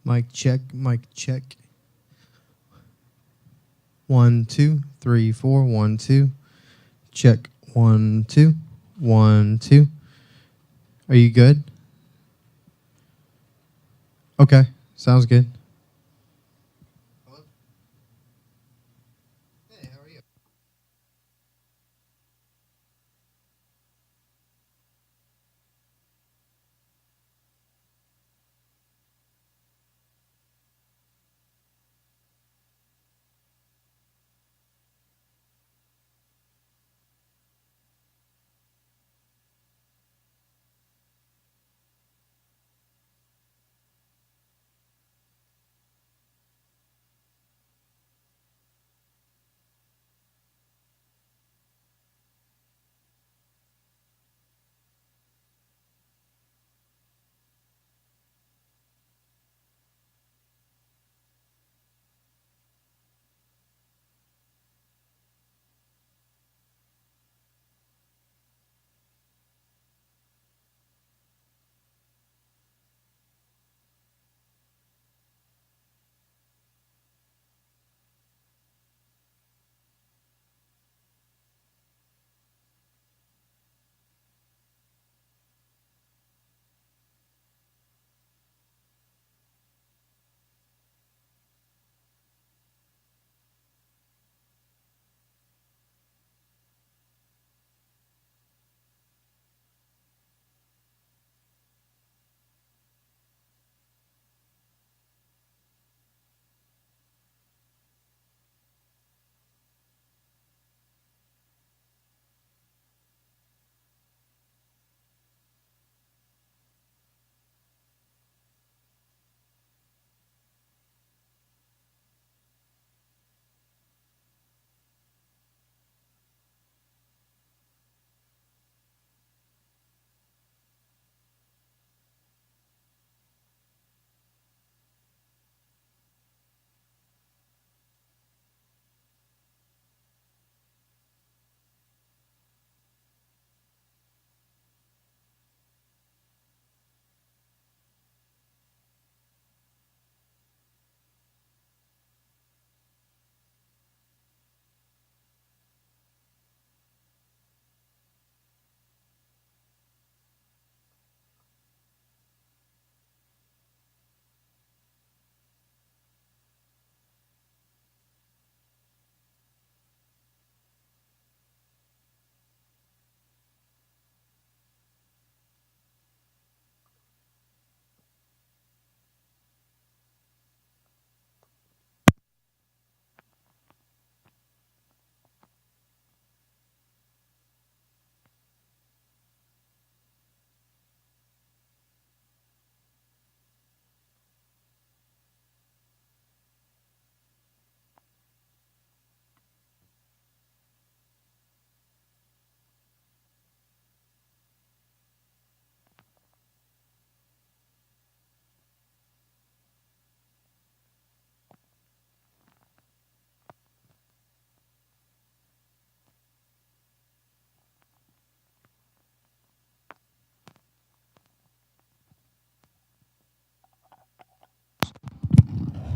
Mic check, mic check. 1, 2, 3, 4, 1, 2. Check 1, 2, 1, 2. Are you good? Okay, sounds good. Hello? Hey, how are you?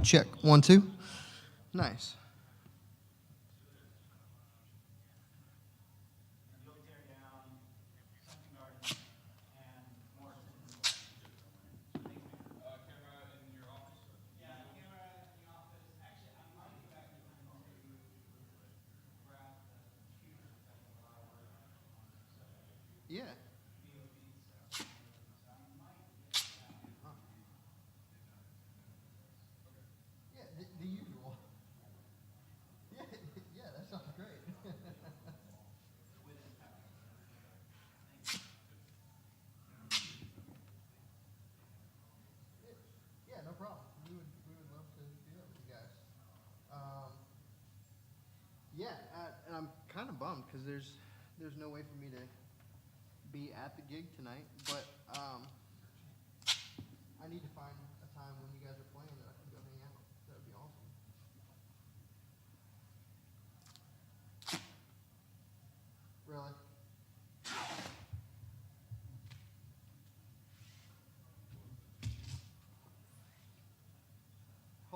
Check 1, 2. Nice. Yeah. Yeah, the usual. Yeah, yeah, that sounds great. Yeah, no problem. We would love to do that with you guys. Um, yeah, and I'm kind of bummed because there's no way for me to be at the gig tonight, but I need to find a time when you guys are playing that I can go hang out. That would be awesome. Really?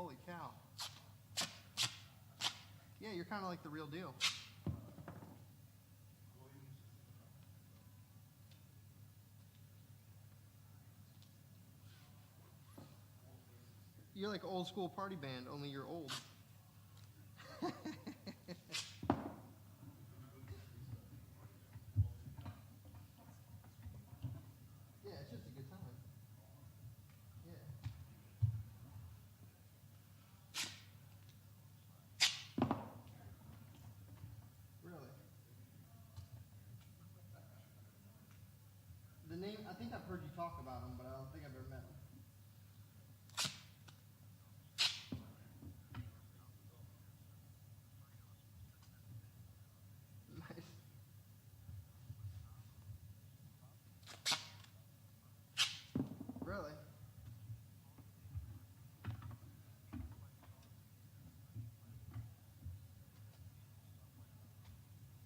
Holy cow. Yeah, you're kind of like the real deal. You're like old school party band, only you're old. Yeah, it's just a good time. Yeah. Really? The name, I think I've heard you talk about him, but I don't think I've ever met him. Nice. Really?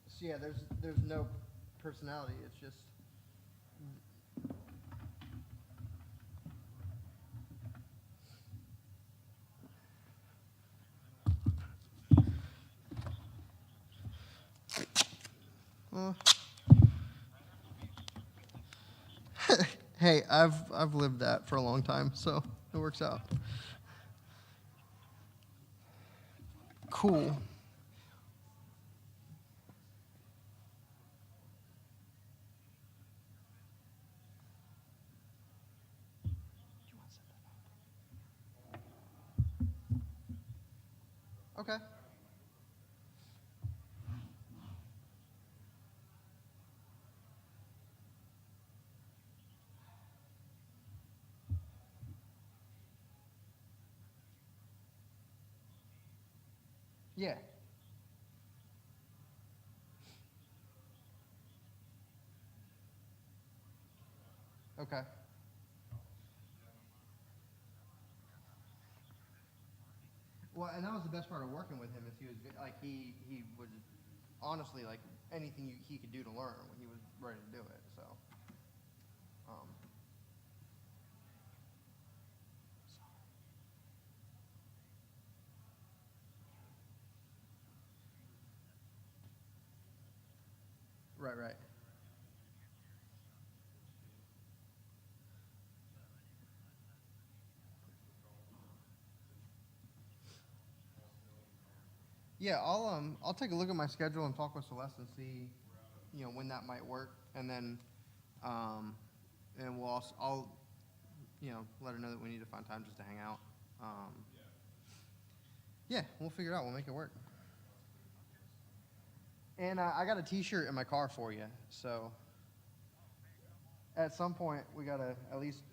So yeah, there's no personality. It's just uh, hey, I've lived that for a long time, so it works out. Cool. Okay. Yeah. Okay. Well, and that was the best part of working with him is he was like he was honestly like anything he could do to learn when he was ready to do it. So, um, right, right. Yeah, I'll take a look at my schedule and talk with Celeste and see, when that might work, and then um, and I'll let her know that we need to find time just to hang out. Um, yeah, we'll figure it out. We'll make it work. And I got a T-shirt in my car for you, so at some point we gotta at least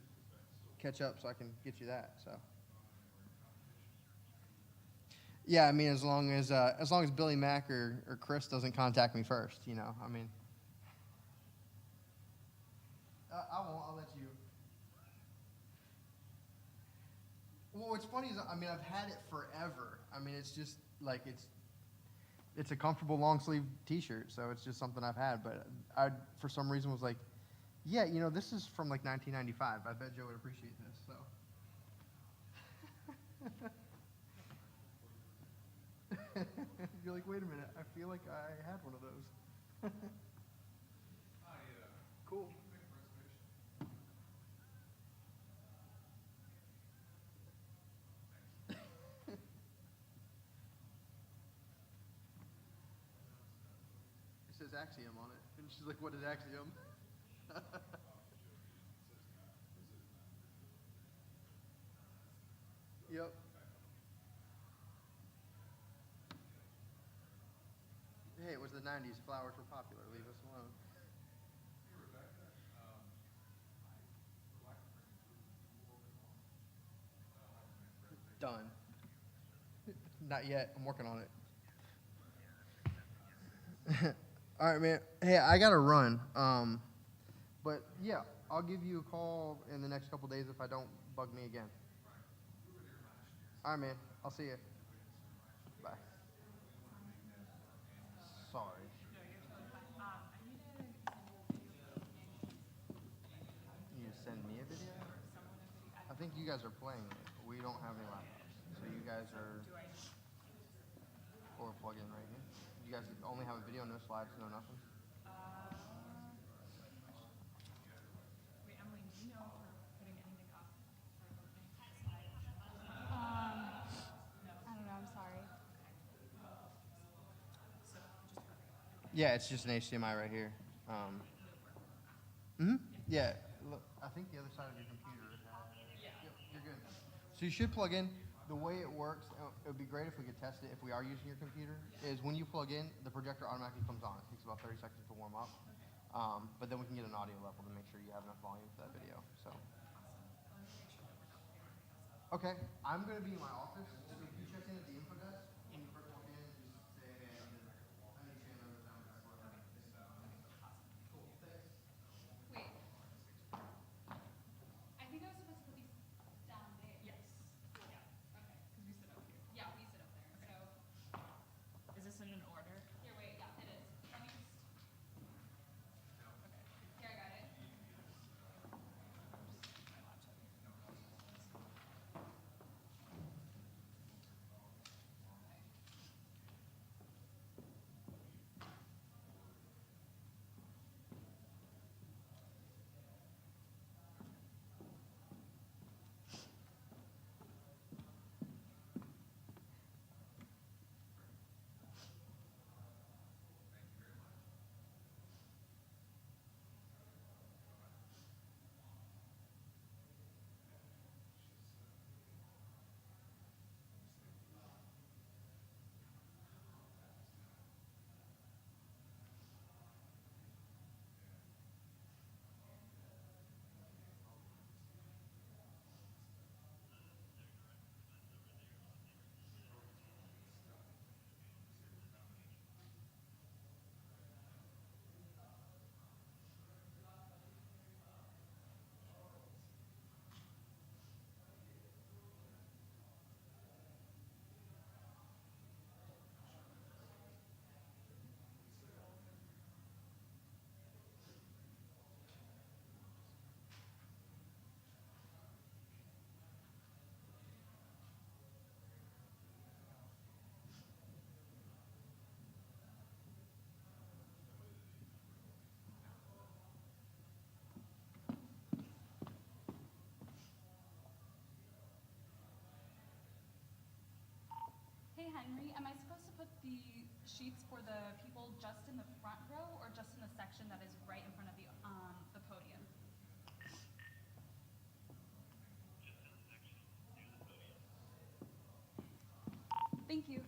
catch up so I can get you that. So yeah, I mean as long as Billy Mack or Chris doesn't contact me first, I mean I won't. I'll let you. Well, what's funny is I mean I've had it forever. I mean it's just like it's a comfortable long sleeve T-shirt, so it's just something I've had. But I for some reason was like, yeah, this is from like 1995. I bet Joe would appreciate this. So. You're like, wait a minute. I feel like I had one of those. Cool. It says Axiom on it, and she's like, "What is Axiom?" Yep. Hey, it was the '90s. Flowers were popular. Leave us alone. Done. Not yet. I'm working on it. All right, man. Hey, I gotta run. But yeah, I'll give you a call in the next couple days if I don't bug me again. All right, man. I'll see you. Bye. Sorry. You send me a video? I think you guys are playing it. We don't have any laptops, so you guys are, or plug in right here. You guys only have a video, no slides, no nothing? Wait, Emily, do you know if we're putting anything up for opening? I don't know, I'm sorry. So just perfect. Yeah, it's just an HDMI right here. Yeah, look, I think the other side of your computer has. Yep, you're good. So you should plug in. The way it works, it would be great if we could test it if we are using your computer, is when you plug in, the projector automatically comes on. It takes about 30 seconds to warm up. But then we can get an audio level to make sure you have enough volume for that video. So. Okay, I'm going to be in my office. So if you check in at the info desk, when you first walk in, just say, hey, I need to change over the sound. Cool, thanks. Wait. I think I was supposed to put these down there. Yes. Cool. Yeah. Okay. Because we sit up here. Yeah, we sit up there. Okay. So Is this in an order? here, wait. Yeah, it is. Let me just. Okay. Here, I got it. My laptop. Hey, Henry, am I supposed to put the sheets for the people just in the front row or just in the section that is right in front of the podium? Thank you.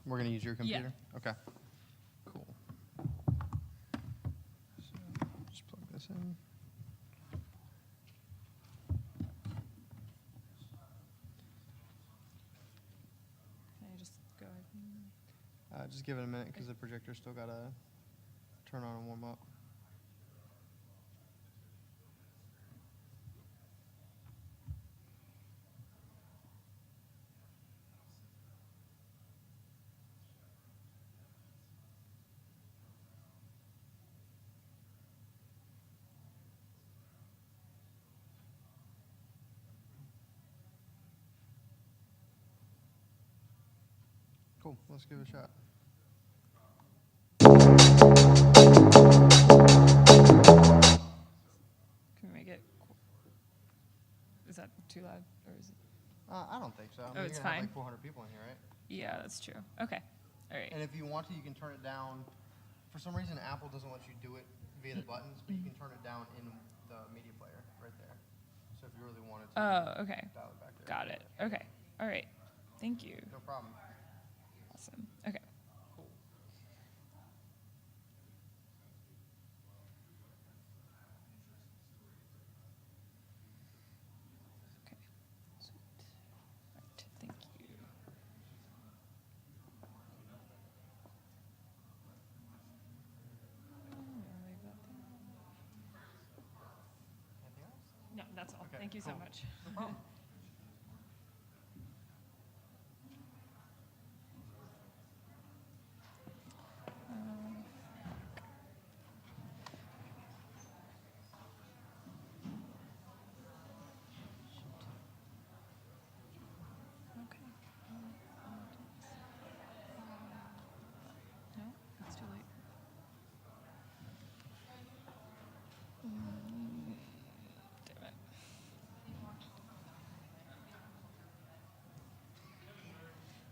We're gonna use your Yeah. computer? Okay. Cool. So, just plug this in. Can I just go ahead and... Just give it a minute because the projector's still gotta turn on and warm up. Cool, let's give it a shot. Can we make it... Is that too loud? Or is it... I don't think so. I mean, Oh, you're it's gonna have fine. like 400 people in here, right? Yeah, that's true. Okay. All right. And if you want to, you can turn it down. For some reason, Apple doesn't let you do it via the buttons, but you can turn it down in the media player right there. So if you really wanted to, Oh, okay. dial it back there. Got it. Okay. All right. Thank you. No problem. Awesome. Okay. Cool. Okay. Sweet. Right. Thank you. Leave that there. Anything else? No, that's all. Okay, Thank you so cool. much. No problem. Okay. No, it's too late. Damn it.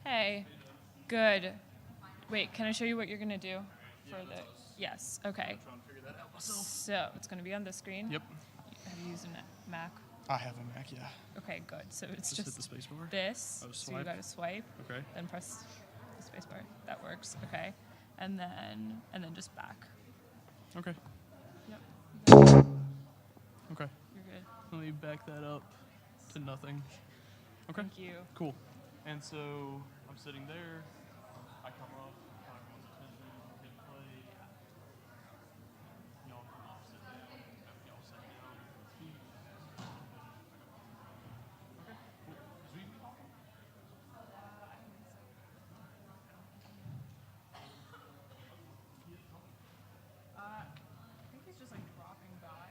Hey. Good. Wait, can I show you what you're gonna do for the? Yes. Okay. Trying to figure that out myself. So it's gonna be on this screen. Yep. Have you used a Mac? I have a Mac, yeah. Okay, good. So it's Just hit just the space bar. this. Oh, So you swipe. gotta swipe, Okay. then press the space bar. That works. Okay. And then just back. Okay. Yep. Okay. You're good. Let me back that up to nothing. Okay. Thank you. Cool. And so I'm sitting there. I come up, kind of everyone's attention, hit play. Y'all come up, sit down. After y'all sit down, speak. Okay. Cool. Sweet. I think he's just like dropping by.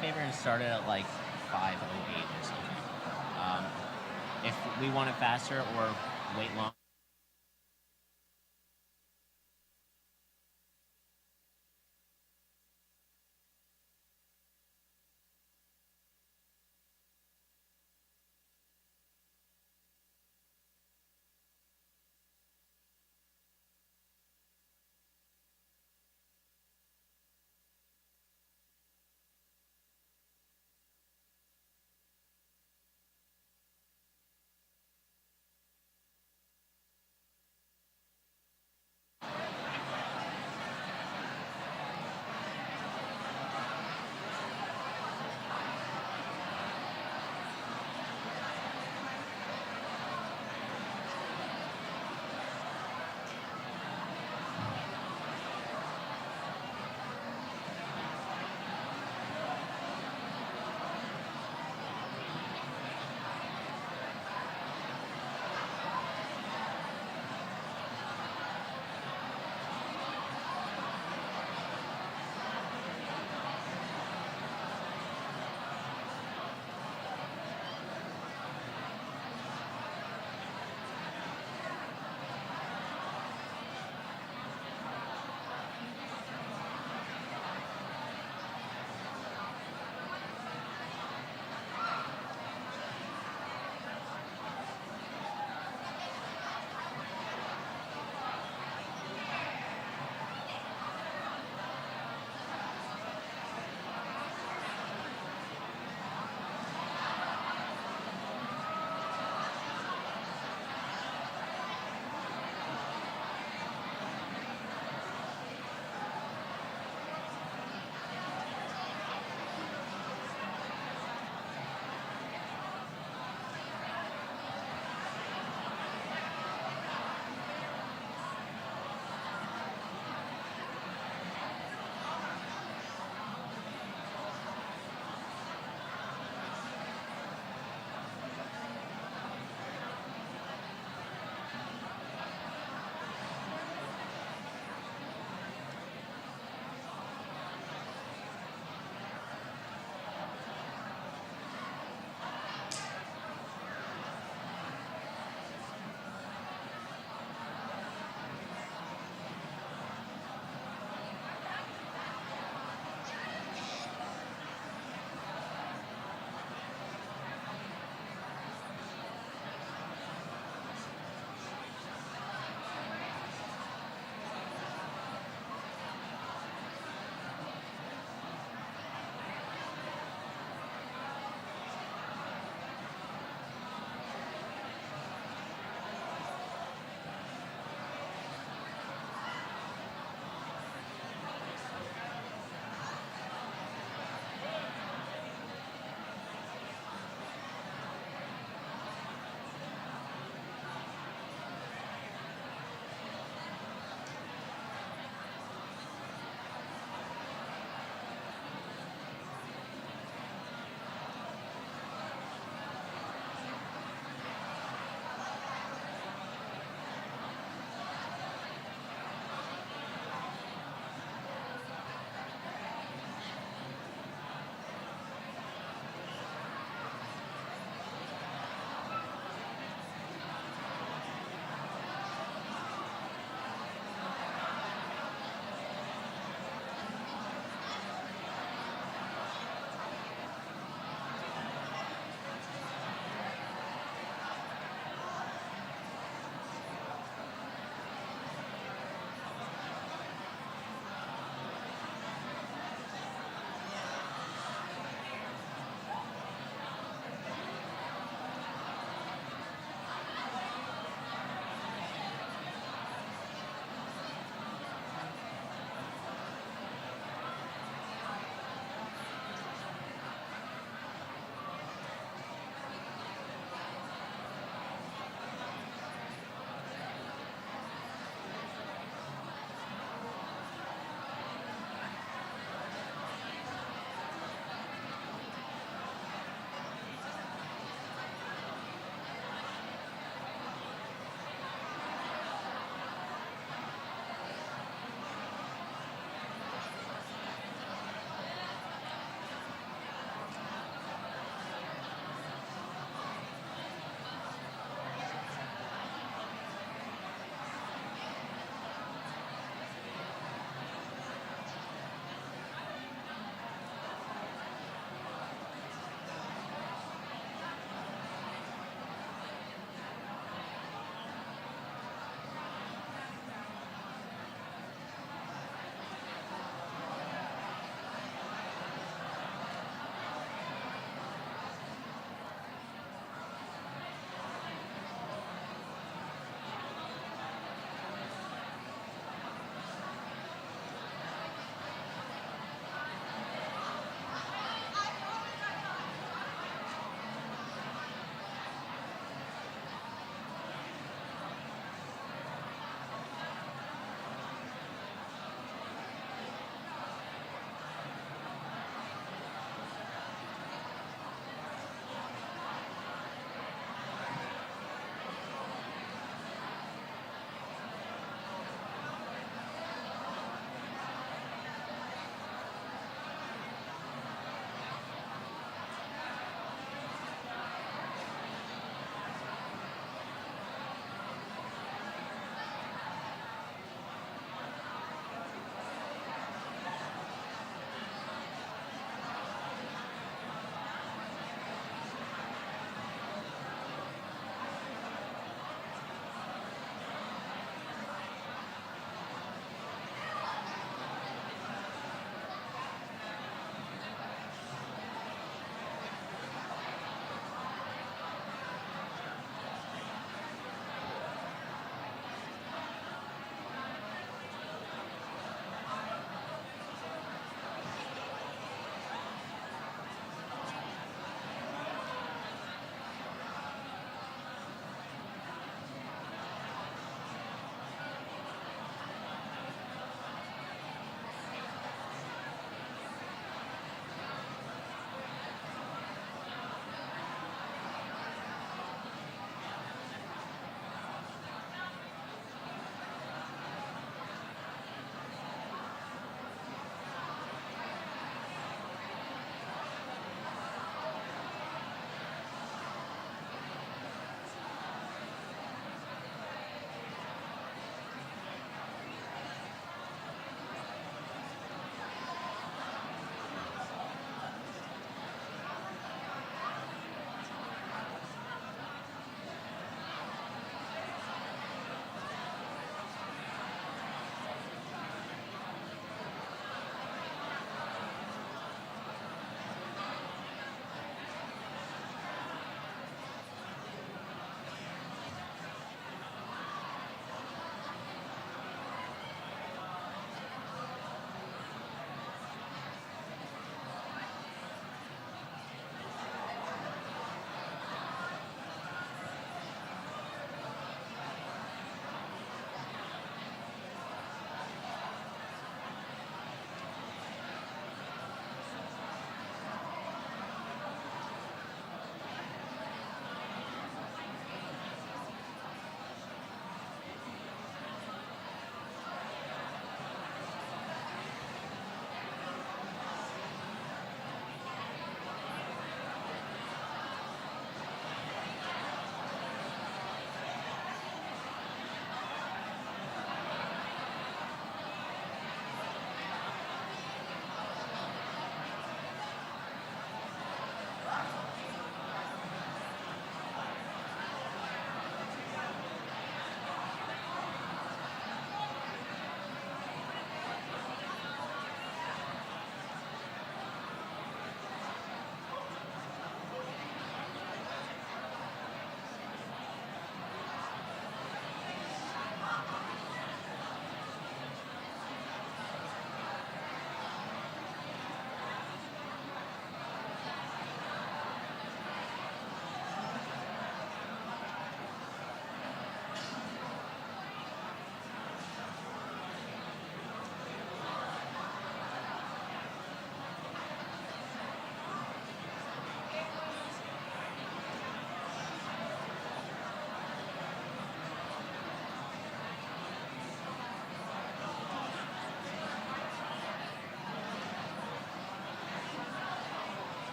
favor and start it at like 5:08 or something. If we want it faster or wait long.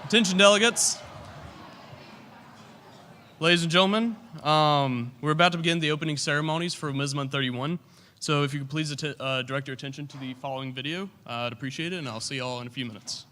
Attention delegates. Ladies and gentlemen, we're about to begin the opening ceremonies for Wmhsmun 31. So if you could please direct your attention to the following video, I'd appreciate it, and I'll see y'all in a few minutes.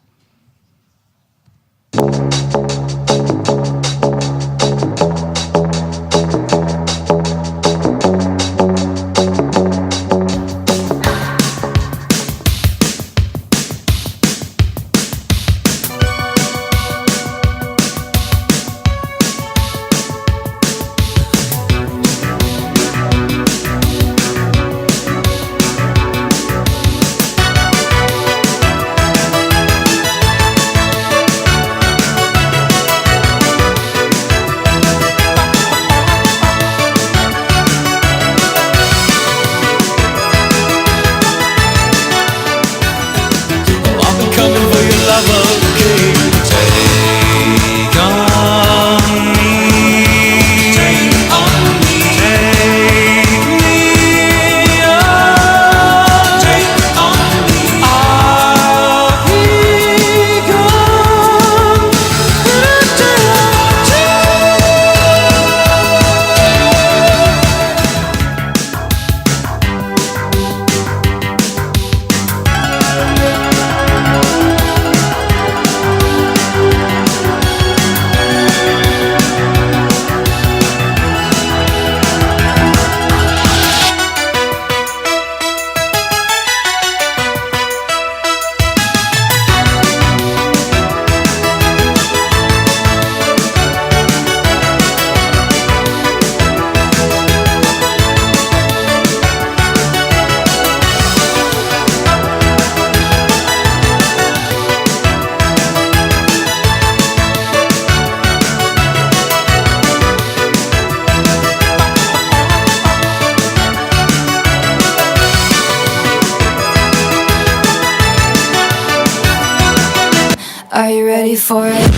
Are you ready for it?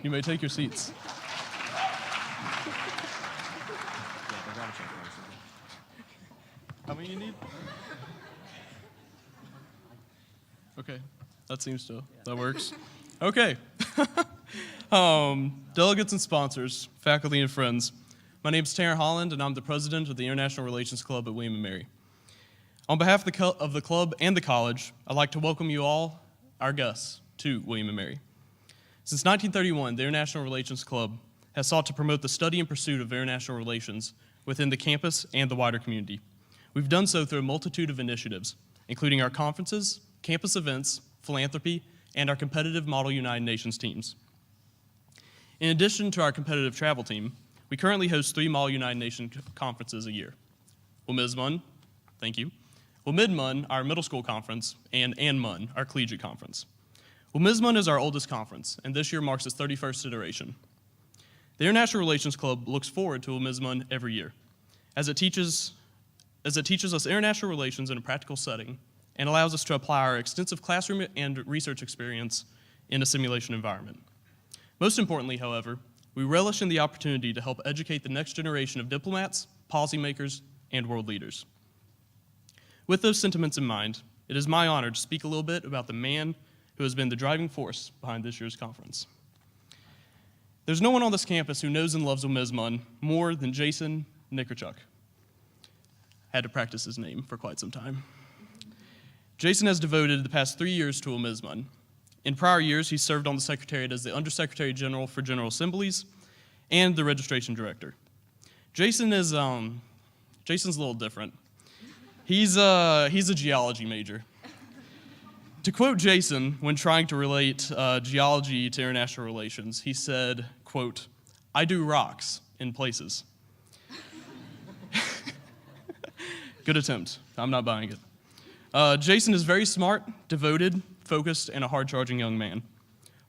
You may take your seats. How many you need? Okay, that works. Okay. Delegates and sponsors, faculty and friends, my name is Taryn Holland, and I'm the president of the International Relations Club at William & Mary. On behalf of the club and the college, I'd like to welcome you all, our guests, to William & Mary. Since 1931, the International Relations Club has sought to promote the study and pursuit of international relations within the campus and the wider community. We've done so through a multitude of initiatives, including our conferences, campus events, philanthropy, and our competitive Model United Nations teams. In addition to our competitive travel team, we currently host 3 Model United Nations conferences a year. Wmhsmun, thank you. Wmhsmun, our middle school conference, and Wmhsmun, our collegiate conference. Wmhsmun is our oldest conference, and this year marks its 31st iteration. The International Relations Club looks forward to Wmhsmun every year, as it teaches us international relations in a practical setting and allows us to apply our extensive classroom and research experience in a simulation environment. Most importantly, however, we relish in the opportunity to help educate the next generation of diplomats, policymakers, and world leaders. With those sentiments in mind, it is my honor to speak a little bit about the man who has been the driving force behind this year's conference. There's no one on this campus who knows and loves Wmhsmun more than Jason Nikerchuk. Had to practice his name for quite some time. Jason has devoted the past 3 years to Wmhsmun. In prior years, he served on the Secretariat as the Undersecretary General for General Assemblies and the Registration Director. Jason's a little different. He's a geology major. To quote Jason, when trying to relate geology to international relations, he said, quote, "I do rocks in places." Good attempt. I'm not buying it. Jason is very smart, devoted, focused, and a hard-charging young man.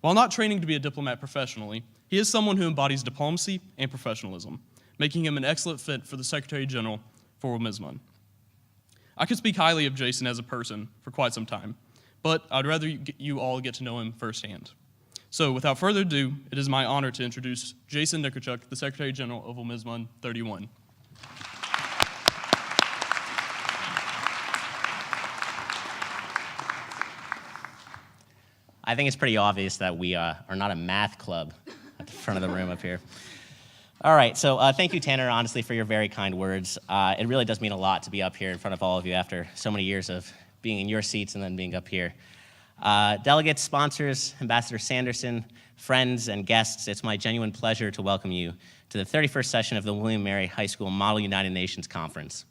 While not training to be a diplomat professionally, he is someone who embodies diplomacy and professionalism, making him an excellent fit for the Secretary General for Wmhsmun. I could speak highly of Jason as a person for quite some time, but I'd rather you all get to know him firsthand. So without further ado, it is my honor to introduce Jason Nickerchuk, the Secretary General of Wmhsmun 31. I think it's pretty obvious that we are not a math club at the front of the room up here. All right, so thank you, Tanner, honestly, for your very kind words. It really does mean a lot to be up here in front of all of you after so many years of being in your seats and then being up here. Delegates, sponsors, Ambassador Sanderson, friends, and guests, it's my genuine pleasure to welcome you to the 31st session of the William & Mary High School Model United Nations Conference.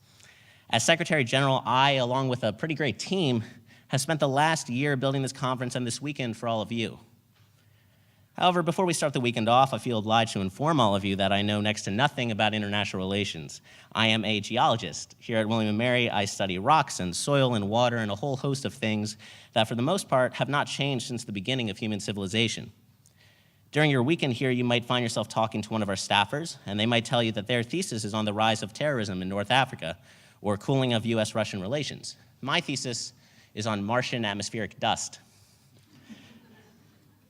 As Secretary General, I, along with a pretty great team, have spent the last year building this conference and this weekend for all of you. However, before we start the weekend off, I feel obliged to inform all of you that I know next to nothing about international relations. I am a geologist. Here at William & Mary, I study rocks and soil and water and a whole host of things that, for the most part, have not changed since the beginning of human civilization. During your weekend here, you might find yourself talking to one of our staffers, and they might tell you that their thesis is on the rise of terrorism in North Africa or cooling of US-Russian relations. My thesis is on Martian atmospheric dust.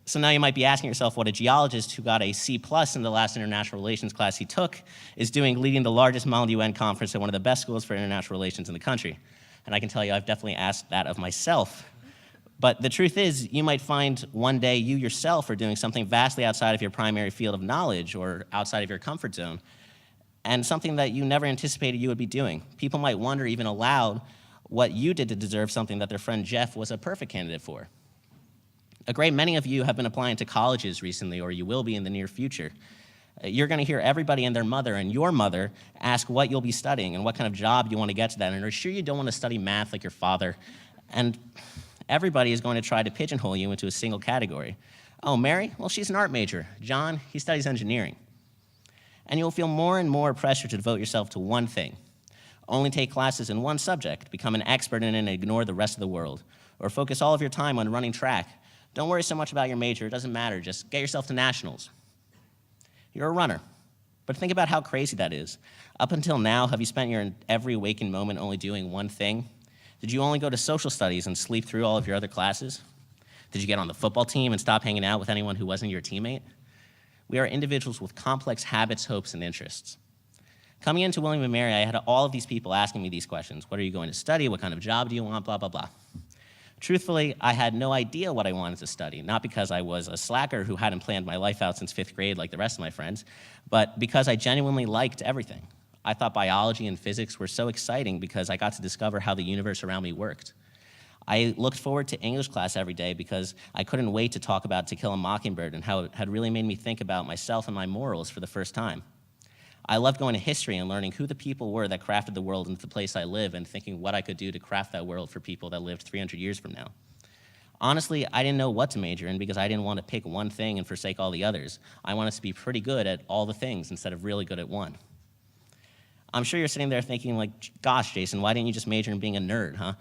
So now you might be asking yourself what a geologist who got a C+ in the last international relations class he took is doing leading the largest Model UN conference at one of the best schools for international relations in the country. And I can tell you I've definitely asked that of myself. But the truth is, you might find one day you yourself are doing something vastly outside of your primary field of knowledge or outside of your comfort zone, and something that you never anticipated you would be doing. People might wonder even aloud what you did to deserve something that their friend Jeff was a perfect candidate for. A great many of you have been applying to colleges recently, or you will be in the near future. You're going to hear everybody and their mother and your mother ask what you'll be studying and what kind of job you want to get to that, and are sure you don't want to study math like your father. And everybody is going to try to pigeonhole you into a single category. Oh, Mary? Well, she's an art major. John? He studies engineering. And you'll feel more and more pressure to devote yourself to one thing. Only take classes in one subject, become an expert in it and ignore the rest of the world. Or focus all of your time on running track. Don't worry so much about your major, it doesn't matter, just get yourself to nationals. You're a runner, but think about how crazy that is. Up until now, have you spent your every waking moment only doing one thing? Did you only go to social studies and sleep through all of your other classes? Did you get on the football team and stop hanging out with anyone who wasn't your teammate? We are individuals with complex habits, hopes, and interests. Coming into William & Mary, I had all of these people asking me these questions. What are you going to study? What kind of job do you want? Blah, blah, blah. Truthfully, I had no idea what I wanted to study, not because I was a slacker who hadn't planned my life out since 5th grade like the rest of my friends, but because I genuinely liked everything. I thought biology and physics were so exciting because I got to discover how the universe around me worked. I looked forward to English class every day because I couldn't wait to talk about To Kill a Mockingbird and how it had really made me think about myself and my morals for the first time. I loved going to history and learning who the people were that crafted the world into the place I live and thinking what I could do to craft that world for people that lived 300 years from now. Honestly, I didn't know what to major in because I didn't want to pick one thing and forsake all the others. I wanted to be pretty good at all the things instead of really good at one. I'm sure you're sitting there thinking like, gosh, Jason, why didn't you just major in being a nerd, huh?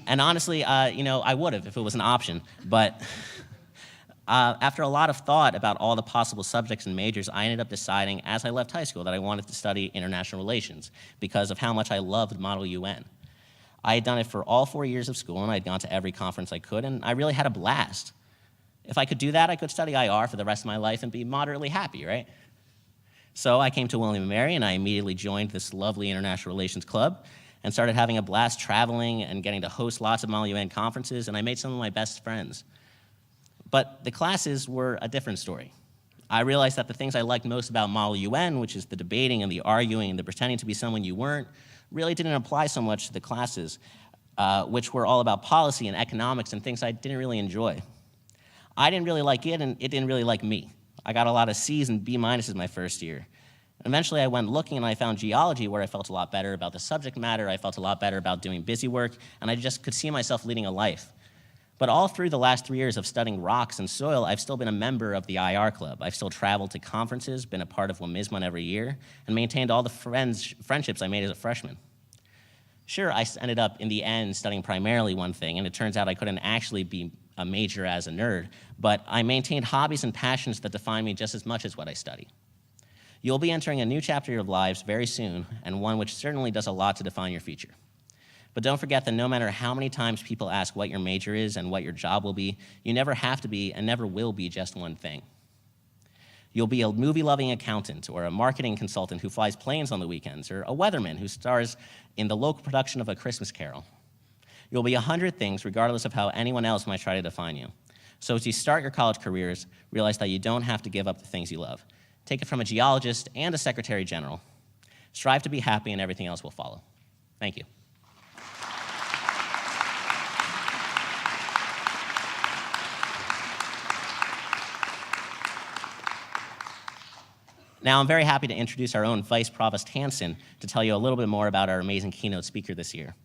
And honestly, I would have if it was an option, but after a lot of thought about all the possible subjects and majors, I ended up deciding as I left high school that I wanted to study international relations because of how much I loved Model UN. I had done it for all 4 years of school, and I'd gone to every conference I could, and I really had a blast. If I could do that, I could study IR for the rest of my life and be moderately happy, right? So I came to William & Mary, and I immediately joined this lovely international relations club and started having a blast traveling and getting to host lots of Model UN conferences, and I made some of my best friends. But the classes were a different story. I realized that the things I liked most about Model UN, which is the debating and the arguing and the pretending to be someone you weren't, really didn't apply so much to the classes, which were all about policy and economics and things I didn't really enjoy. I didn't really like it, and it didn't really like me. I got a lot of C's and B minuses my first year. And eventually I went looking and I found geology where I felt a lot better about the subject matter, I felt a lot better about doing busy work, and I just could see myself leading a life. But all through the last 3 years of studying rocks and soil, I've still been a member of the IR Club. I've still traveled to conferences, been a part of Wmhsmun every year, and maintained all the friendships I made as a freshman. Sure, I ended up in the end studying primarily one thing, and it turns out I couldn't actually be a major as a nerd, but I maintained hobbies and passions that define me just as much as what I study. You'll be entering a new chapter of your lives very soon, and one which certainly does a lot to define your future. But don't forget that no matter how many times people ask what your major is and what your job will be, you never have to be and never will be just one thing. You'll be a movie-loving accountant or a marketing consultant who flies planes on the weekends, or a weatherman who stars in the local production of A Christmas Carol. You'll be 100 things regardless of how anyone else might try to define you. So as you start your college careers, realize that you don't have to give up the things you love. Take it from a geologist and a secretary general. Strive to be happy and everything else will follow. Thank you. Now, I'm very happy to introduce our own Vice Provost Hansen to tell you a little bit more about our amazing keynote speaker this year.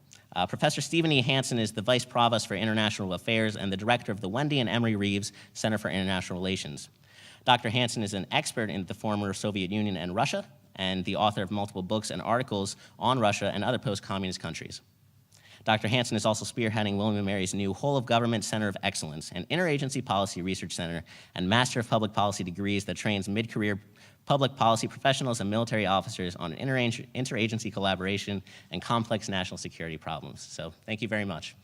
Professor Stephen E. Hansen is the Vice Provost for International Affairs and the Director of the Wendy and Emery Reeves Center for International Relations. Dr. Hansen is an expert in the former Soviet Union and Russia, and the author of multiple books and articles on Russia and other post-communist countries. Dr. Hansen is also spearheading William & Mary's new Whole of Government Center of Excellence, an interagency policy research center and Master of Public Policy degrees that trains mid-career public policy professionals and military officers on interagency collaboration and complex national security problems. So thank you very much.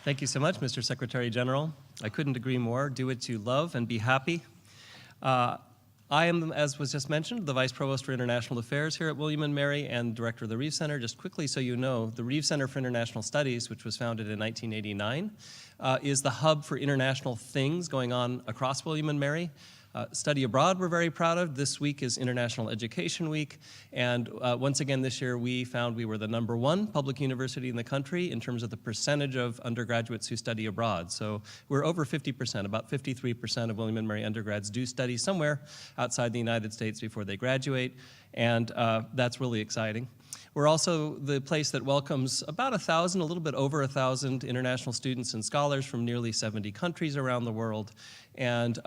Thank you so much, Mr. Secretary General. I couldn't agree more. Do what you love and be happy. I am, as was just mentioned, the Vice Provost for International Affairs here at William & Mary and Director of the Reeves Center. Just quickly so you know, the Reeves Center for International Studies, which was founded in 1989, is the hub for international things going on across William & Mary. Study abroad we're very proud of. This week is International Education Week, and once again this year we found we were the #1 public university in the country in terms of the percentage of undergraduates who study abroad. So we're over 50%, about 53% of William & Mary undergrads do study somewhere outside the United States before they graduate, and that's really exciting. We're also the place that welcomes about 1,000, a little bit over 1,000 international students and scholars from nearly 70 countries around the world. And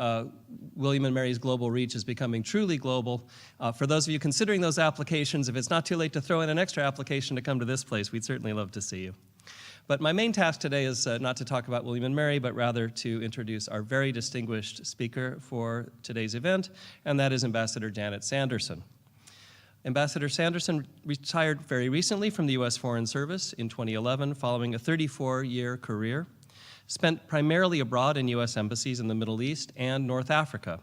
William & Mary's global reach is becoming truly global. For those of you considering those applications, if it's not too late to throw in an extra application to come to this place, we'd certainly love to see you. But my main task today is not to talk about William & Mary, but rather to introduce our very distinguished speaker for today's event, and that is Ambassador Janet Sanderson. Ambassador Sanderson retired very recently from the U.S. Foreign Service in 2011 following a 34-year career, spent primarily abroad in U.S. embassies in the Middle East and North Africa.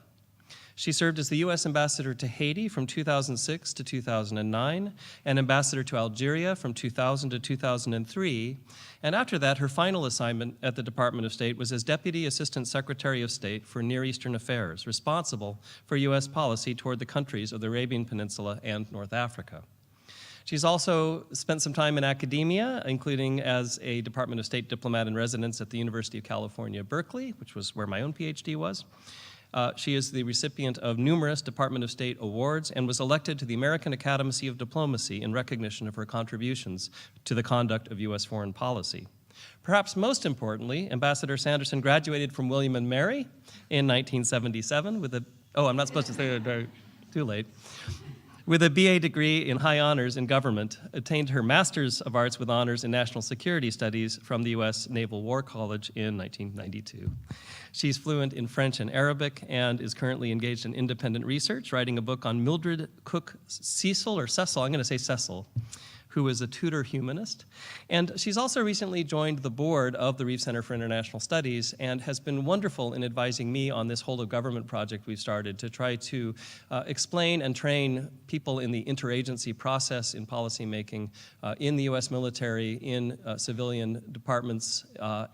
She served as the U.S. Ambassador to Haiti from 2006 to 2009, and Ambassador to Algeria from 2000 to 2003, and after that, her final assignment at the Department of State was as Deputy Assistant Secretary of State for Near Eastern Affairs, responsible for U.S. policy toward the countries of the Arabian Peninsula and North Africa. She's also spent some time in academia, including as a Department of State diplomat in residence at the University of California, Berkeley, which was where my own PhD was. She is the recipient of numerous Department of State awards and was elected to the American Academy of Diplomacy in recognition of her contributions to the conduct of U.S. foreign policy. Perhaps most importantly, Ambassador Sanderson graduated from William & Mary in 1977 with a, I'm not supposed to say that, too late. With a BA degree in high honors in government, attained her Master's of Arts with honors in National Security Studies from the U.S. Naval War College in 1992. She's fluent in French and Arabic and is currently engaged in independent research, writing a book on Mildred Cook Cecil, I'm going to say Cecil, who is a Tudor humanist. And she's also recently joined the board of the Reeves Center for International Studies and has been wonderful in advising me on this whole of government project we've started to try to explain and train people in the interagency process in policymaking in the US military, in civilian departments,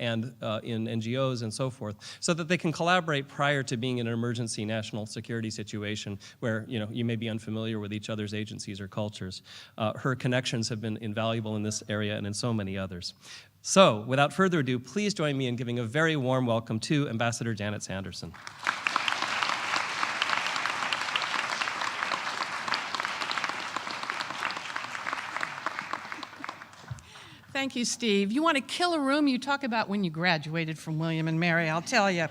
and in NGOs and so forth, so that they can collaborate prior to being in an emergency national security situation where you may be unfamiliar with each other's agencies or cultures. Her connections have been invaluable in this area and in so many others. So, without further ado, please join me in giving a very warm welcome to Ambassador Janet Sanderson. Thank you, Steve. You want to kill a room, you talk about when you graduated from William & Mary, I'll tell you.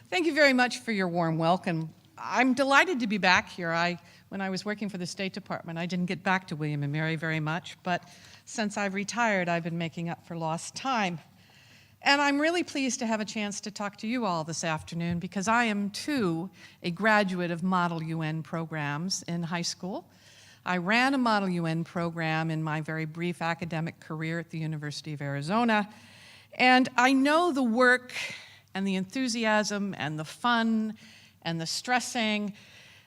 Thank you very much for your warm welcome. I'm delighted to be back here. When I was working for the State Department, I didn't get back to William and Mary very much, but since I've retired, I've been making up for lost time. And I'm really pleased to have a chance to talk to you all this afternoon because I am, too, a graduate of Model UN programs in high school. I ran a Model UN program in my very brief academic career at the University of Arizona, and I know the work and the enthusiasm and the fun and the stressing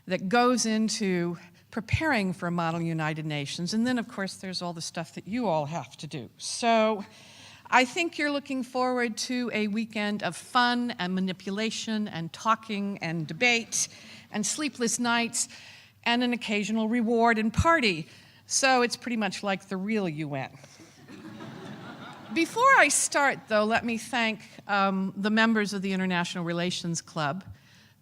that goes into preparing for a Model United Nations. And then, of course, there's all the stuff that you all have to do. So I think you're looking forward to a weekend of fun and manipulation and talking and debate and sleepless nights and an occasional reward and party. So it's pretty much like the real UN. Before I start, though, let me thank the members of the International Relations Club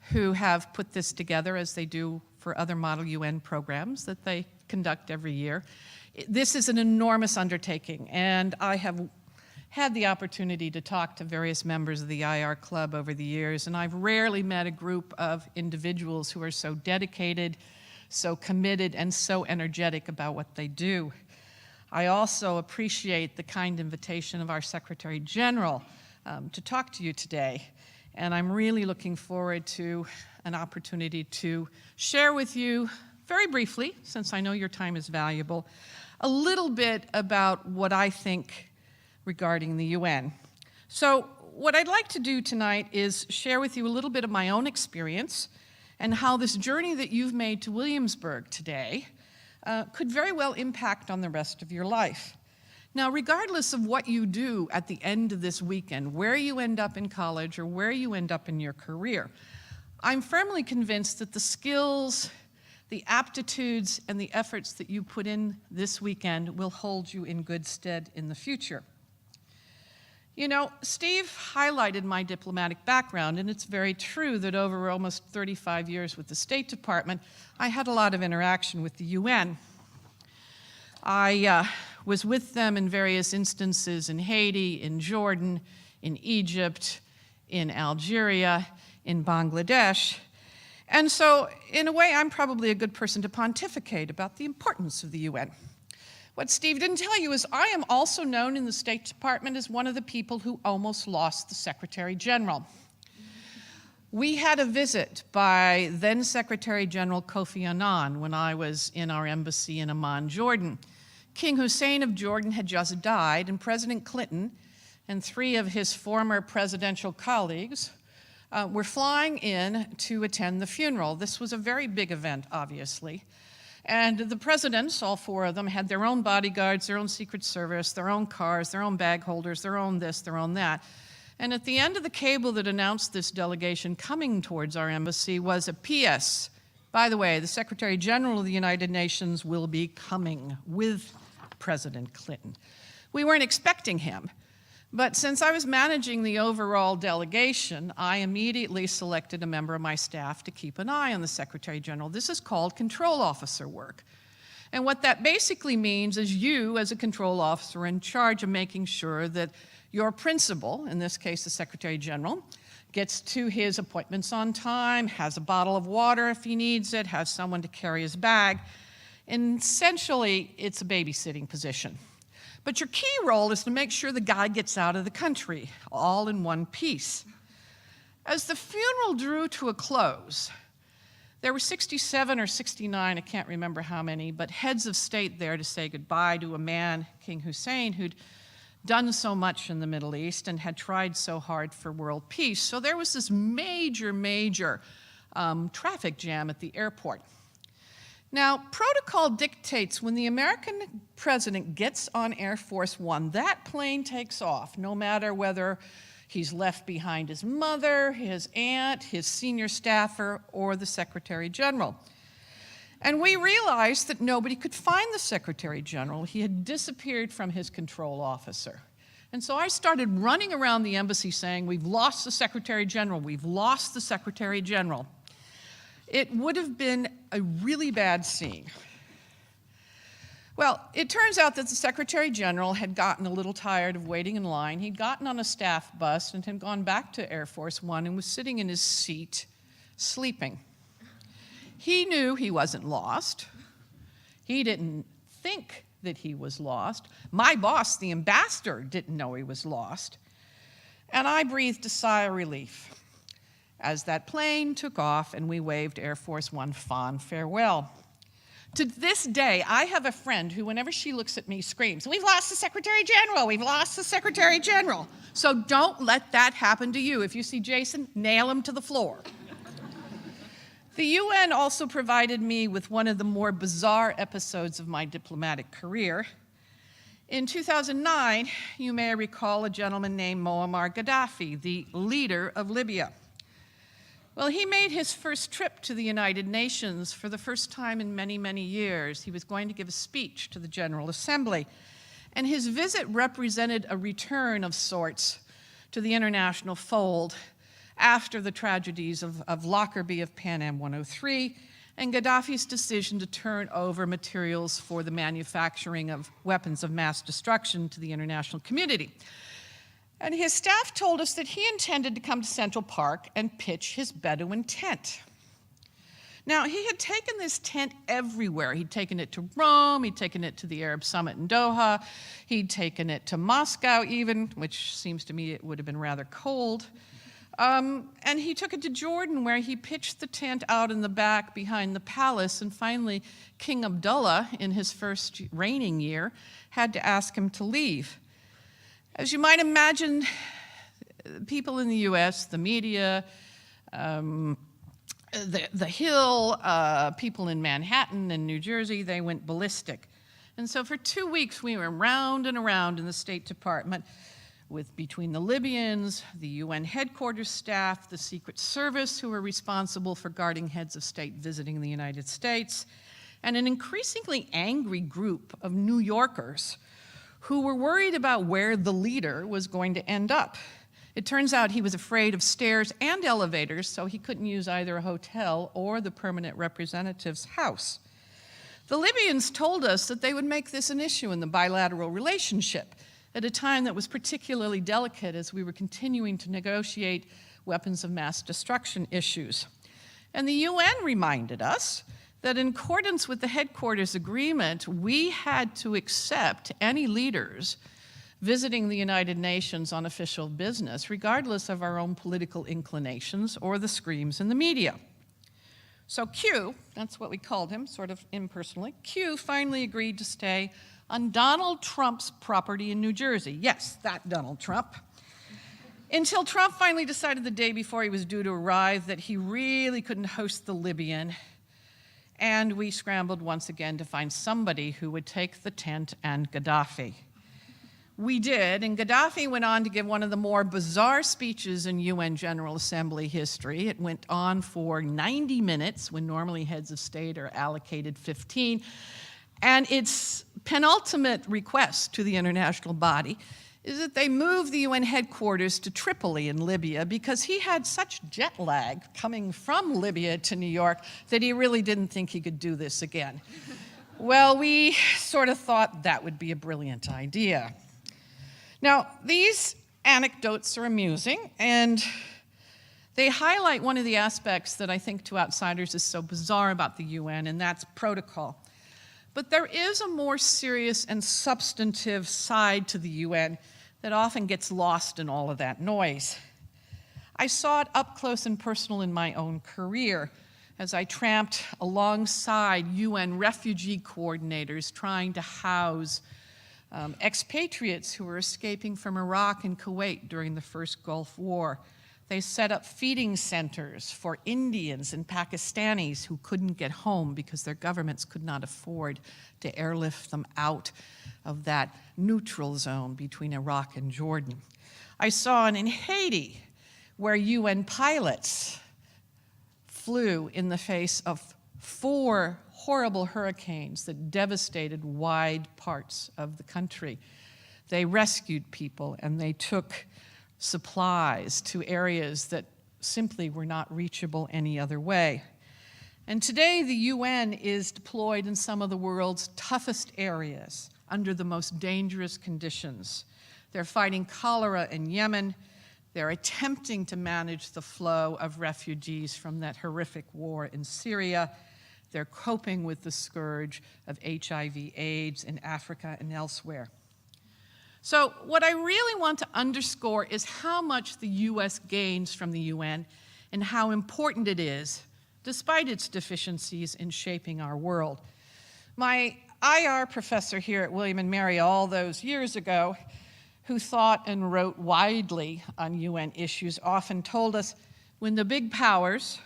who have put this together, as they do for other Model UN programs that they conduct every year. This is an enormous undertaking, and I have had the opportunity to talk to various members of the IR Club over the years, and I've rarely met a group of individuals who are so dedicated, so committed, and so energetic about what they do. I also appreciate the kind invitation of our Secretary General to talk to you today. And I'm really looking forward to an opportunity to share with you, very briefly, since I know your time is valuable, a little bit about what I think regarding the UN. So what I'd like to do tonight is share with you a little bit of my own experience and how this journey that you've made to Williamsburg today could very well impact on the rest of your life. Now, regardless of what you do at the end of this weekend, where you end up in college or where you end up in your career, I'm firmly convinced that the skills, the aptitudes, and the efforts that you put in this weekend will hold you in good stead in the future. You know, Steve highlighted my diplomatic background, and it's very true that over almost 35 years with the State Department, I had a lot of interaction with the UN. I was with them in various instances in Haiti, in Jordan, in Egypt, in Algeria, in Bangladesh. And so, in a way, I'm probably a good person to pontificate about the importance of the UN. What Steve didn't tell you is I am also known in the State Department as one of the people who almost lost the Secretary General. We had a visit by then Secretary General Kofi Annan when I was in our embassy in Amman, Jordan. King Hussein of Jordan had just died, and President Clinton and 3 of his former presidential colleagues were flying in to attend the funeral. This was a very big event, obviously. And the presidents, all 4 of them, had their own bodyguards, their own Secret Service, their own cars, their own bag holders, their own this, their own that. And at the end of the cable that announced this delegation coming towards our embassy was a PS. By the way, the Secretary General of the United Nations will be coming with President Clinton. We weren't expecting him, but since I was managing the overall delegation, I immediately selected a member of my staff to keep an eye on the Secretary General. This is called control officer work. And what that basically means is you, as a control officer, are in charge of making sure that your principal, in this case the Secretary General, gets to his appointments on time, has a bottle of water if he needs it, has someone to carry his bag. And essentially, it's a babysitting position. But your key role is to make sure the guy gets out of the country, all in one piece. As the funeral drew to a close, there were 67 or 69, I can't remember how many, but heads of state there to say goodbye to a man, King Hussein, who'd done so much in the Middle East and had tried so hard for world peace. So there was this major traffic jam at the airport. Now, protocol dictates when the American president gets on Air Force One, that plane takes off, no matter whether he's left behind his mother, his aunt, his senior staffer, or the Secretary General. And we realized that nobody could find the Secretary General. He had disappeared from his control officer. And so I started running around the embassy saying, "We've lost the Secretary General, we've lost the Secretary General." It would have been a really bad scene. Well, it turns out that the Secretary General had gotten a little tired of waiting in line. He'd gotten on a staff bus and had gone back to Air Force One and was sitting in his seat, sleeping. He knew he wasn't lost. He didn't think that he was lost. My boss, the ambassador, didn't know he was lost. And I breathed a sigh of relief as that plane took off and we waved Air Force One fond farewell. To this day, I have a friend who, whenever she looks at me, screams, "We've lost the Secretary General, we've lost the Secretary General." So don't let that happen to you. If you see Jason, nail him to the floor. The UN also provided me with one of the more bizarre episodes of my diplomatic career. In 2009, you may recall a gentleman named Muammar Gaddafi, the leader of Libya. Well, he made his first trip to the United Nations for the first time in many, many years. He was going to give a speech to the General Assembly, and his visit represented a return of sorts to the international fold after the tragedies of Lockerbie of Pan Am 103 and Gaddafi's decision to turn over materials for the manufacturing of weapons of mass destruction to the international community. And his staff told us that he intended to come to Central Park and pitch his Bedouin tent. Now, he had taken this tent everywhere. He'd taken it to Rome, he'd taken it to the Arab Summit in Doha, he'd taken it to Moscow even, which seems to me it would have been rather cold. And he took it to Jordan, where he pitched the tent out in the back behind the palace, and finally King Abdullah, in his first reigning year, had to ask him to leave. As you might imagine, people in the US, the media, the Hill, people in Manhattan and New Jersey, they went ballistic. And so for 2 weeks, we were round and around in the State Department between the Libyans, the UN headquarters staff, the Secret Service, who were responsible for guarding heads of state visiting the United States, and an increasingly angry group of New Yorkers who were worried about where the leader was going to end up. It turns out he was afraid of stairs and elevators, so he couldn't use either a hotel or the permanent representative's house. The Libyans told us that they would make this an issue in the bilateral relationship at a time that was particularly delicate as we were continuing to negotiate weapons of mass destruction issues. And the UN reminded us that in accordance with the headquarters agreement, we had to accept any leaders visiting the United Nations on official business, regardless of our own political inclinations or the screams in the media. So Q, that's what we called him, sort of impersonally, Q finally agreed to stay on Donald Trump's property in New Jersey. Yes, that Donald Trump. Until Trump finally decided the day before he was due to arrive that he really couldn't host the Libyan, and we scrambled once again to find somebody who would take the tent and Gaddafi. We did, and Gaddafi went on to give one of the more bizarre speeches in UN General Assembly history. It went on for 90 minutes, when normally heads of state are allocated 15. And its penultimate request to the international body is that they move the UN headquarters to Tripoli in Libya, because he had such jet lag coming from Libya to New York that he really didn't think he could do this again. Well, we sort of thought that would be a brilliant idea. Now, these anecdotes are amusing, and they highlight one of the aspects that I think to outsiders is so bizarre about the UN, and that's protocol. But there is a more serious and substantive side to the UN that often gets lost in all of that noise. I saw it up close and personal in my own career as I tramped alongside UN refugee coordinators trying to house expatriates who were escaping from Iraq and Kuwait during the first Gulf War. They set up feeding centers for Indians and Pakistanis who couldn't get home because their governments could not afford to airlift them out of that neutral zone between Iraq and Jordan. I saw it in Haiti, where UN pilots flew in the face of 4 horrible hurricanes that devastated wide parts of the country. They rescued people and they took supplies to areas that simply were not reachable any other way. And today the UN is deployed in some of the world's toughest areas under the most dangerous conditions. They're fighting cholera in Yemen. They're attempting to manage the flow of refugees from that horrific war in Syria. They're coping with the scourge of HIV/AIDS in Africa and elsewhere. So what I really want to underscore is how much the U.S. gains from the UN and how important it is, despite its deficiencies in shaping our world. My IR professor here at William & Mary all those years ago, who thought and wrote widely on UN issues, often told us, when the big powers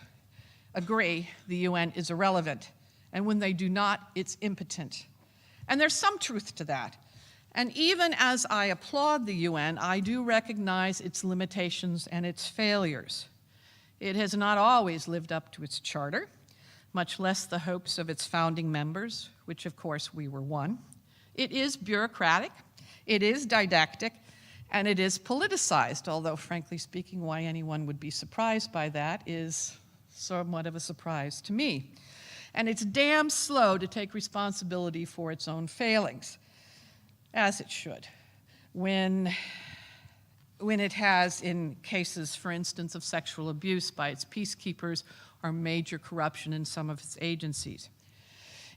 agree, the UN is irrelevant, and when they do not, it's impotent. And there's some truth to that. And even as I applaud the UN, I do recognize its limitations and its failures. It has not always lived up to its charter, much less the hopes of its founding members, which of course we were one. It is bureaucratic, it is didactic, and it is politicized, although frankly speaking, why anyone would be surprised by that is somewhat of a surprise to me. And it's damn slow to take responsibility for its own failings, as it should, when it has, in cases, for instance, of sexual abuse by its peacekeepers or major corruption in some of its agencies.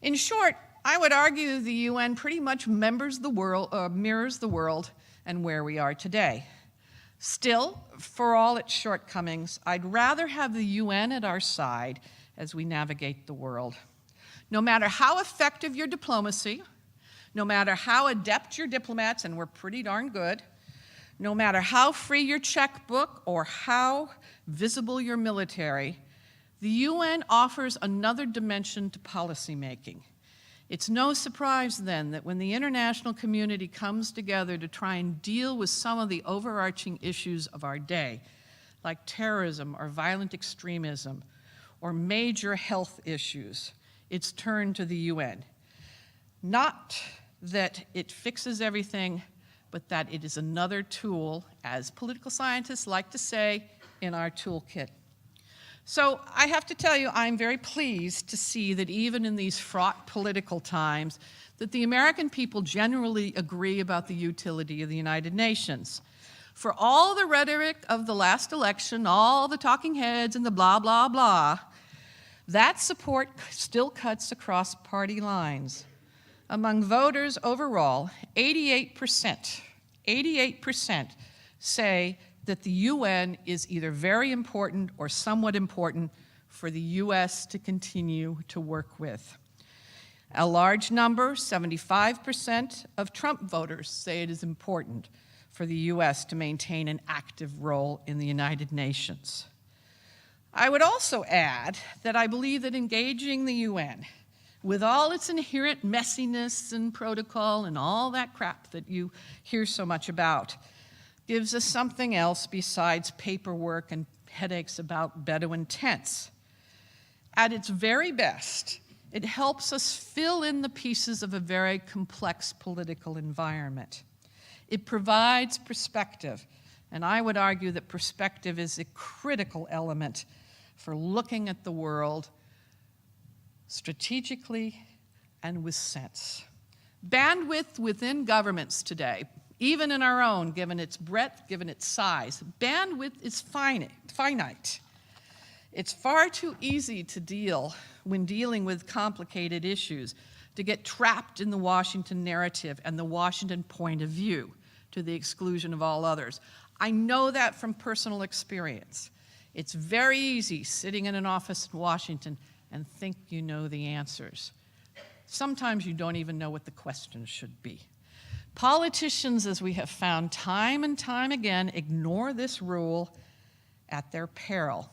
In short, I would argue the UN pretty much mirrors the world and where we are today. Still, for all its shortcomings, I'd rather have the UN at our side as we navigate the world. No matter how effective your diplomacy, no matter how adept your diplomats, and we're pretty darn good, no matter how free your checkbook or how visible your military, the UN offers another dimension to policymaking. It's no surprise then that when the international community comes together to try and deal with some of the overarching issues of our day, like terrorism or violent extremism or major health issues, it's turned to the UN. Not that it fixes everything, but that it is another tool, as political scientists like to say, in our toolkit. So I have to tell you, I'm very pleased to see that even in these fraught political times, that the American people generally agree about the utility of the United Nations. For all the rhetoric of the last election, all the talking heads and the blah, blah, blah, that support still cuts across party lines. Among voters overall, 88% say that the UN is either very important or somewhat important for the US to continue to work with. A large number, 75% of Trump voters, say it is important for the US to maintain an active role in the United Nations. I would also add that I believe that engaging the UN, with all its inherent messiness and protocol and all that crap that you hear so much about, gives us something else besides paperwork and headaches about Bedouin tents. At its very best, it helps us fill in the pieces of a very complex political environment. It provides perspective, and I would argue that perspective is a critical element for looking at the world strategically and with sense. Bandwidth within governments today, even in our own, given its breadth, given its size, bandwidth is finite. It's far too easy to deal when dealing with complicated issues, to get trapped in the Washington narrative and the Washington point of view to the exclusion of all others. I know that from personal experience. It's very easy sitting in an office in Washington and think you know the answers. Sometimes you don't even know what the questions should be. Politicians, as we have found time and time again, ignore this rule at their peril.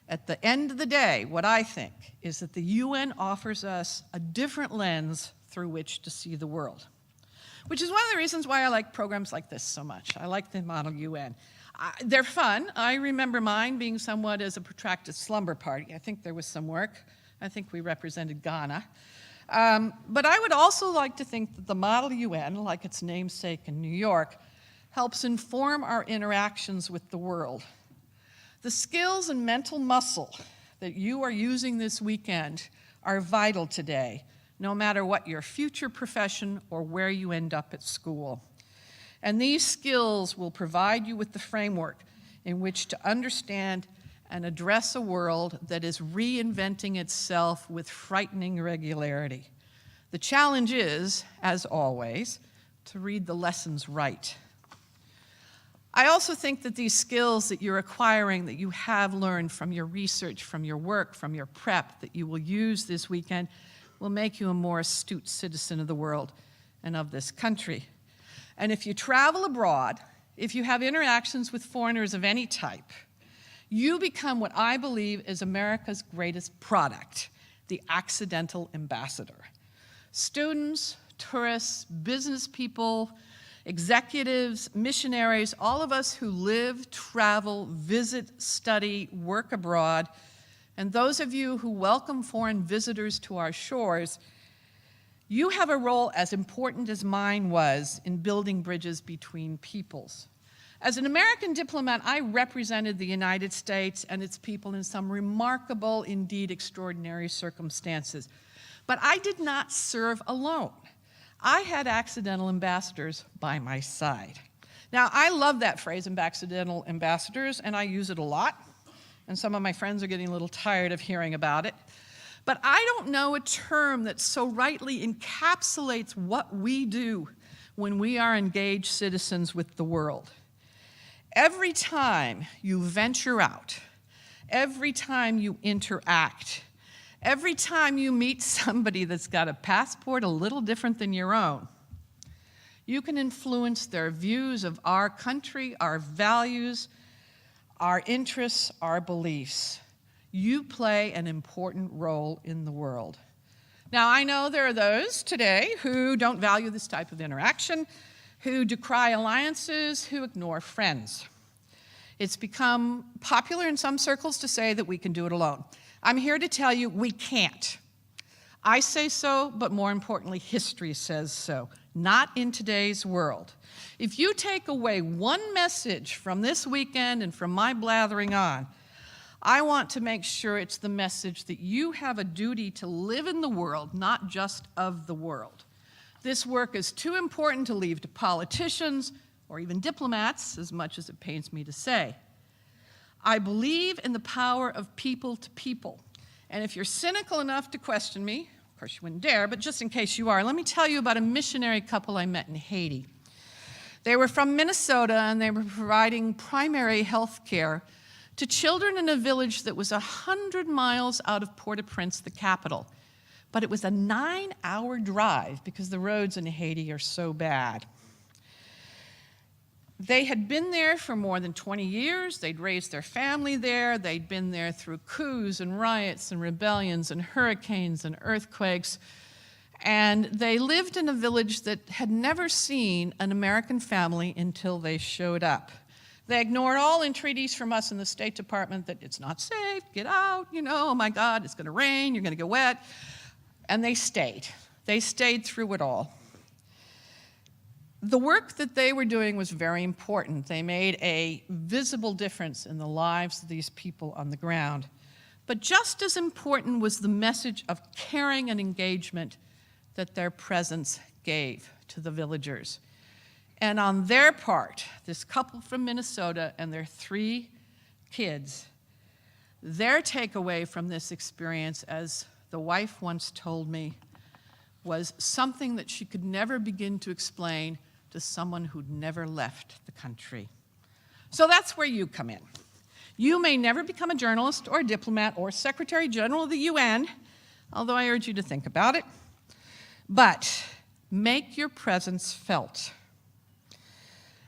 At the end of the day, what I think is that the UN offers us a different lens through which to see the world, which is one of the reasons why I like programs like this so much. I like the Model UN. They're fun. I remember mine being somewhat as a protracted slumber party. I think there was some work. I think we represented Ghana. But I would also like to think that the Model UN, like its namesake in New York, helps inform our interactions with the world. The skills and mental muscle that you are using this weekend are vital today, no matter what your future profession or where you end up at school. And these skills will provide you with the framework in which to understand and address a world that is reinventing itself with frightening regularity. The challenge is, as always, to read the lessons right. I also think that these skills that you're acquiring, that you have learned from your research, from your work, from your prep, that you will use this weekend, will make you a more astute citizen of the world and of this country. And if you travel abroad, if you have interactions with foreigners of any type, you become what I believe is America's greatest product, the accidental ambassador. Students, tourists, business people, executives, missionaries, all of us who live, travel, visit, study, work abroad, and those of you who welcome foreign visitors to our shores, you have a role as important as mine was in building bridges between peoples. As an American diplomat, I represented the United States and its people in some remarkable, indeed extraordinary circumstances. But I did not serve alone. I had accidental ambassadors by my side. Now, I love that phrase, accidental ambassadors, and I use it a lot. And some of my friends are getting a little tired of hearing about it. But I don't know a term that so rightly encapsulates what we do when we are engaged citizens with the world. Every time you venture out, every time you interact, every time you meet somebody that's got a passport a little different than your own, you can influence their views of our country, our values, our interests, our beliefs. You play an important role in the world. Now, I know there are those today who don't value this type of interaction, who decry alliances, who ignore friends. It's become popular in some circles to say that we can do it alone. I'm here to tell you we can't. I say so, but more importantly, history says so. Not in today's world. If you take away one message from this weekend and from my blathering on, I want to make sure it's the message that you have a duty to live in the world, not just of the world. This work is too important to leave to politicians or even diplomats, as much as it pains me to say. I believe in the power of people to people. And if you're cynical enough to question me, of course you wouldn't dare, but just in case you are, let me tell you about a missionary couple I met in Haiti. They were from Minnesota, and they were providing primary health care to children in a village that was 100 miles out of Port-au-Prince, the capital. But it was a 9-hour drive because the roads in Haiti are so bad. They had been there for more than 20 years. They'd raised their family there. They'd been there through coups and riots and rebellions and hurricanes and earthquakes. And they lived in a village that had never seen an American family until they showed up. They ignored all entreaties from us in the State Department that it's not safe, get out, oh my God, it's gonna rain, you're gonna get wet. And they stayed. They stayed through it all. The work that they were doing was very important. They made a visible difference in the lives of these people on the ground. But just as important was the message of caring and engagement that their presence gave to the villagers. And on their part, this couple from Minnesota and their 3 kids, their takeaway from this experience, as the wife once told me, was something that she could never begin to explain to someone who'd never left the country. So that's where you come in. You may never become a journalist or a diplomat or Secretary General of the UN, although I urge you to think about it. But make your presence felt.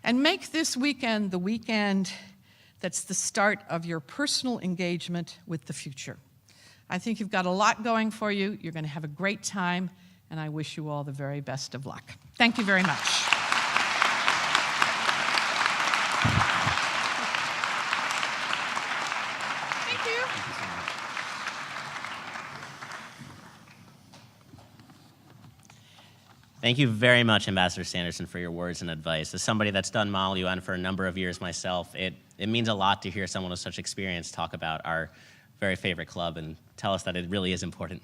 And make this weekend the weekend that's the start of your personal engagement with the future. I think you've got a lot going for you. You're going to have a great time, and I wish you all the very best of luck. Thank you very much. Thank you. Thank you very much, Ambassador Sanderson, for your words and advice. As somebody that's done Model UN for a number of years myself, it means a lot to hear someone with such experience talk about our very favorite club and tell us that it really is important.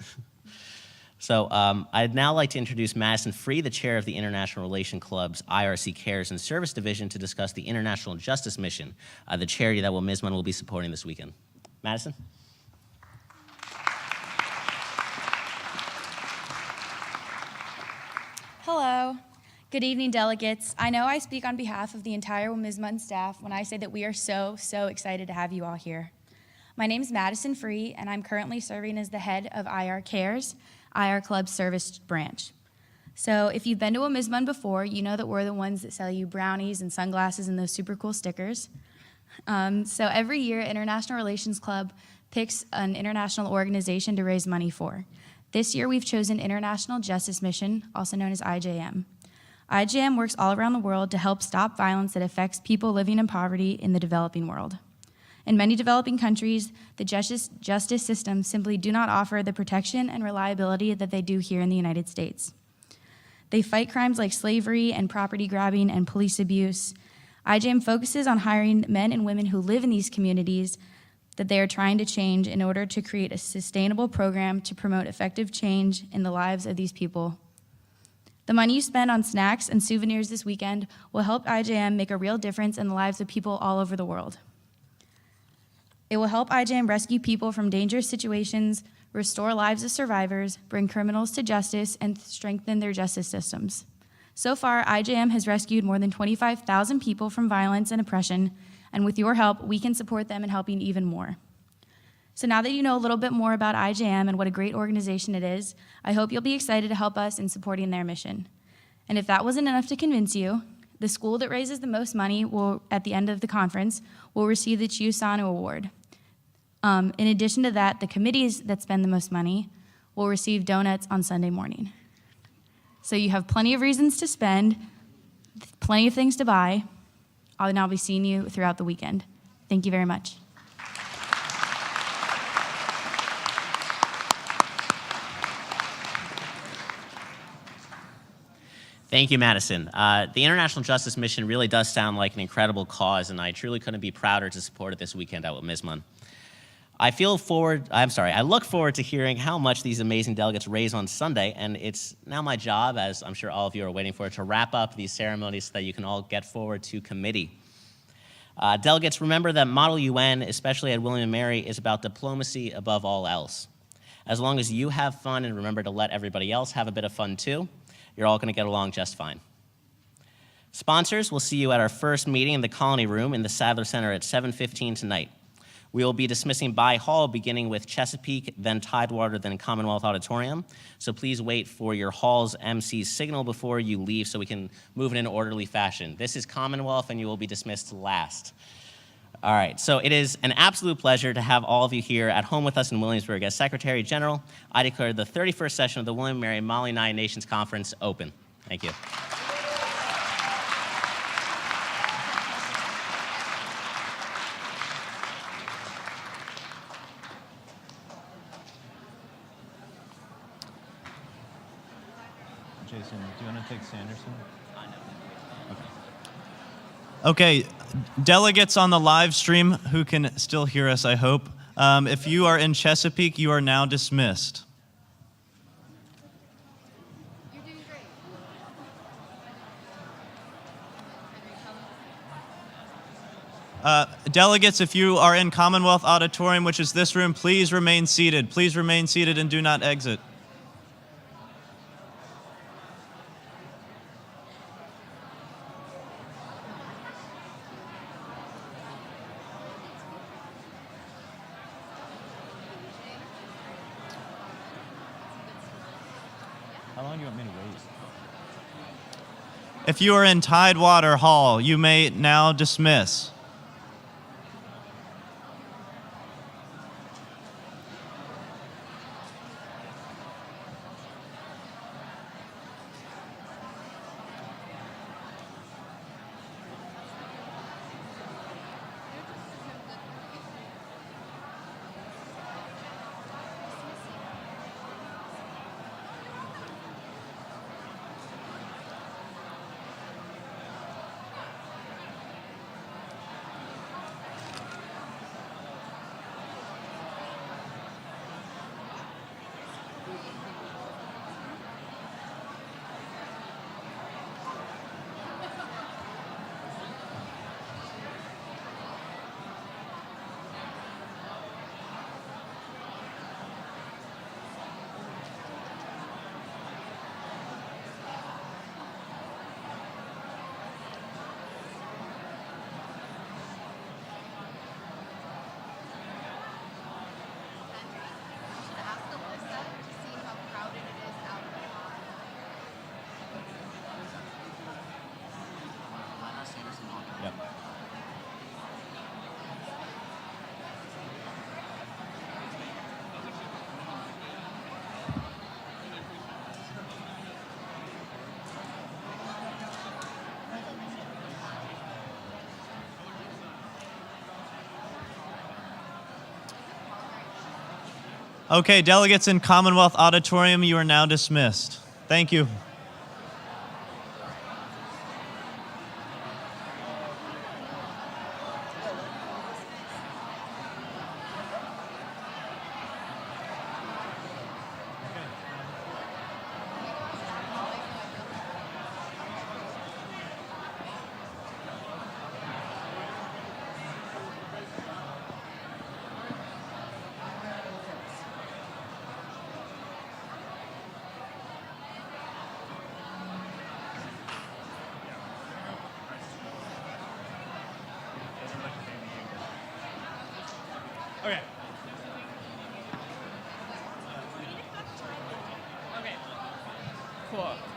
So I'd now like to introduce Madison Free, the chair of the International Relations Club's IRC Cares and Service Division, to discuss the International Justice Mission, the charity that Wmhsmun will be supporting this weekend. Madison? Hello. Good evening, delegates. I know I speak on behalf of the entire Wmhsmun staff when I say that we are so excited to have you all here. My name is Madison Free, and I'm currently serving as the head of IR Cares, IR Club Service Branch. So if you've been to Wmhsmun before, you know that we're the ones that sell you brownies and sunglasses and those super cool stickers. So every year, International Relations Club picks an international organization to raise money for. This year, we've chosen International Justice Mission, also known as IJM. IJM works all around the world to help stop violence that affects people living in poverty in the developing world. In many developing countries, the justice system simply do not offer the protection and reliability that they do here in the United States. They fight crimes like slavery and property grabbing and police abuse. IJM focuses on hiring men and women who live in these communities that they are trying to change in order to create a sustainable program to promote effective change in the lives of these people. The money you spend on snacks and souvenirs this weekend will help IJM make a real difference in the lives of people all over the world. It will help IJM rescue people from dangerous situations, restore lives of survivors, bring criminals to justice, and strengthen their justice systems. So far, IJM has rescued more than 25,000 people from violence and oppression, and with your help, we can support them in helping even more. So now that you know a little bit more about IJM and what a great organization it is, I hope you'll be excited to help us in supporting their mission. And if that wasn't enough to convince you, the school that raises the most money will, at the end of the conference, will receive the Wmhsmun Award. In addition to that, the committees that spend the most money will receive donuts on Sunday morning. So you have plenty of reasons to spend, plenty of things to buy, and I'll be seeing you throughout the weekend. Thank you very much. Thank you, Madison. The International Justice Mission really does sound like an incredible cause, and I truly couldn't be prouder to support it this weekend at Wmhsmun. I look forward to hearing how much these amazing delegates raise on Sunday, and it's now my job, as I'm sure all of you are waiting for, to wrap up these ceremonies so that you can all get forward to committee. Delegates, remember that Model UN, especially at William & Mary, is about diplomacy above all else. As long as you have fun and remember to let everybody else have a bit of fun too, you're all going to get along just fine. Sponsors, we'll see you at our first meeting in the Colony Room in the Sadler Center at 7:15 tonight. We will be dismissing by hall, beginning with Chesapeake, then Tidewater, then Commonwealth Auditorium. So please wait for your hall's MC's signal before you leave so we can move in an orderly fashion. This is Commonwealth, and you will be dismissed last. All right, so it is an absolute pleasure to have all of you here at home with us in Williamsburg. As Secretary General, I declare the 31st session of the William & Mary Mali United Nations Conference open. Thank you. Jason, do you want to take Sanderson? I know. Okay, delegates on the live stream who can still hear us, I hope. If you are in Chesapeake, you are now dismissed. You're doing great. Delegates, if you are in Commonwealth Auditorium, which is this room, please remain seated. Please remain seated and do not exit. How long do you want me to wait? If you are in Tidewater Hall, you may now dismiss. Okay, delegates in Commonwealth Auditorium, you are now dismissed. Thank you. Okay. Okay. Cool.